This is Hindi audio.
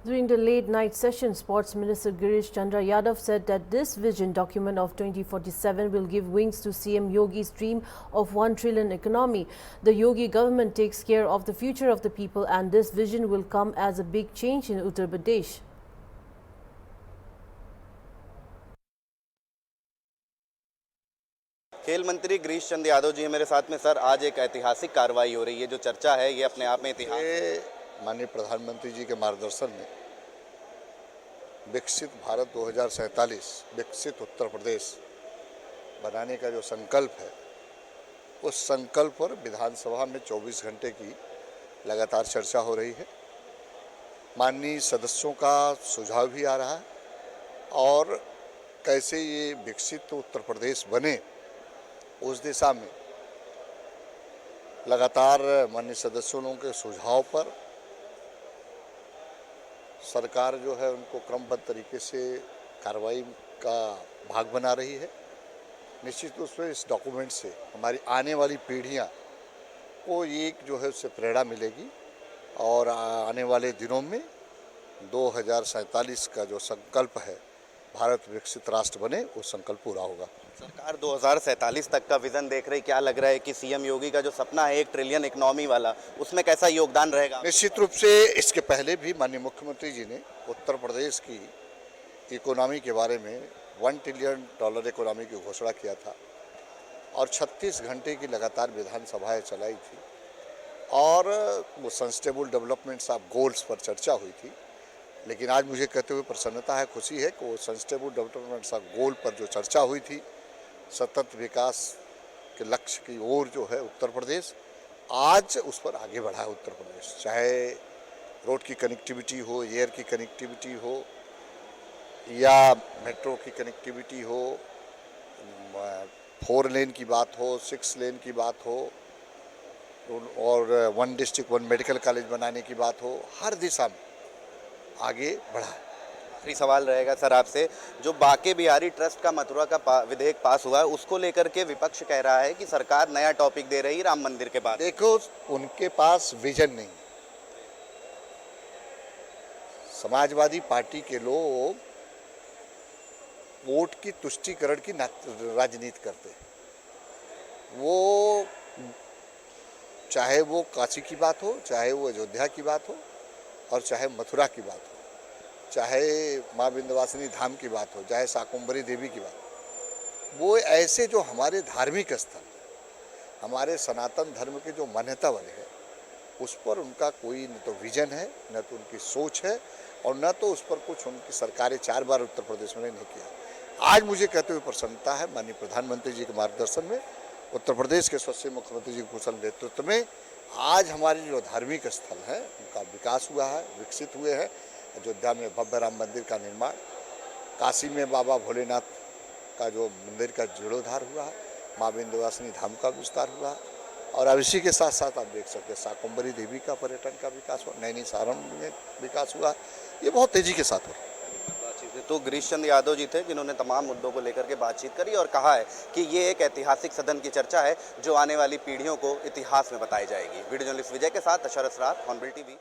During the late-night session, Sports Minister Girish Chandra Yadav said that this vision document of 2047 will give wings to CM Yogi's dream of 1 trillion economy. The Yogi government takes care of the future of the people, and this vision will come as a big change in Uttar Pradesh. खेल मंत्री गिरीश चंद यादव जी मेरे साथ में। सर, आज एक ऐतिहासिक कार्रवाई हो रही है, जो चर्चा है ये अपने आप में इतिहास। माननीय प्रधानमंत्री जी के मार्गदर्शन में विकसित भारत 2047 विकसित उत्तर प्रदेश बनाने का जो संकल्प है, उस संकल्प पर विधानसभा में 24 घंटे की लगातार चर्चा हो रही है। माननीय सदस्यों का सुझाव भी आ रहा है और कैसे ये विकसित उत्तर प्रदेश बने, उस दिशा में लगातार माननीय सदस्यों के सुझाव पर सरकार जो है उनको क्रमबद्ध तरीके से कार्रवाई का भाग बना रही है। निश्चित रूप से इस डॉक्यूमेंट से हमारी आने वाली पीढ़ियां को एक जो है उससे प्रेरणा मिलेगी और आने वाले दिनों में 2047 का जो संकल्प है, भारत विकसित राष्ट्र बने, वो संकल्प पूरा होगा। सरकार 2047 तक का विजन देख रही, क्या लग रहा है कि सीएम योगी का जो सपना है 1 ट्रिलियन इकोनॉमी वाला, उसमें कैसा योगदान रहेगा? निश्चित रूप से इसके पहले भी माननीय मुख्यमंत्री जी ने उत्तर प्रदेश की इकोनॉमी के बारे में $1 ट्रिलियन इकोनॉमी की घोषणा किया था और 36 घंटे की लगातार विधानसभाएं चलाई थी और वो सस्टेनेबल डेवलपमेंट्स ऑफ गोल्स पर चर्चा हुई थी। लेकिन आज मुझे कहते हुए प्रसन्नता है, खुशी है कि वो सस्टेनेबल डेवलपमेंट्स ऑफ गोल पर जो चर्चा हुई थी, सतत विकास के लक्ष्य की ओर जो है उत्तर प्रदेश आज उस पर आगे बढ़ा है। उत्तर प्रदेश चाहे रोड की कनेक्टिविटी हो, एयर की कनेक्टिविटी हो या मेट्रो की कनेक्टिविटी हो, 4 लेन की बात हो, 6 लेन की बात हो और 1 डिस्ट्रिक्ट 1 मेडिकल कॉलेज बनाने की बात हो, हर दिशा में आगे बढ़ा है। आखिरी सवाल रहेगा सर आपसे, जो बांके बिहारी ट्रस्ट का मथुरा का विधेयक पास हुआ है, उसको लेकर के विपक्ष कह रहा है कि सरकार नया टॉपिक दे रही है राम मंदिर के बाद। देखो, उनके पास विजन नहीं। समाजवादी पार्टी के लोग वोट की तुष्टीकरण की राजनीति करते हैं। वो चाहे वो काशी की बात हो, चाहे वो अयोध्या की बात हो और चाहे मथुरा की बात हो, चाहे माँ विंध्यवासिनी धाम की बात हो, चाहे शाकुंभरी देवी की बात हो, वो ऐसे जो हमारे धार्मिक स्थल, हमारे सनातन धर्म के जो मान्यता वाले हैं, उस पर उनका कोई न तो विजन है, न तो उनकी सोच है और न तो उस पर कुछ उनकी सरकारें 4 बार उत्तर प्रदेश में नहीं किया। आज मुझे कहते हुए प्रसन्नता है, माननीय प्रधानमंत्री जी के मार्गदर्शन में, उत्तर प्रदेश के यशस्वी मुख्यमंत्री जी के कुशल नेतृत्व में आज हमारे जो धार्मिक स्थल हैं उनका विकास हुआ है, विकसित हुए हैं। अयोध्या में भव्य राम मंदिर का निर्माण, काशी में बाबा भोलेनाथ का जो मंदिर का जीर्णोद्धार हुआ है, माँ विंध्यवासिनी धाम का विस्तार हुआ और अब इसी के साथ साथ आप देख सकते हैं शाकुंभरी देवी का पर्यटन का विकास हुआ, नैनीताल में विकास हुआ। ये बहुत तेजी के साथ हो रहा है। तो गिरीश चंद यादव जी थे, जिन्होंने तमाम मुद्दों को लेकर के बातचीत करी और कहा है कि ये एक ऐतिहासिक सदन की चर्चा है, जो आने वाली पीढ़ियों को इतिहास में बताई जाएगी। वीडियो जर्नलिस्ट विजय के साथ अशरफ रात, हॉर्नबिल टीवी।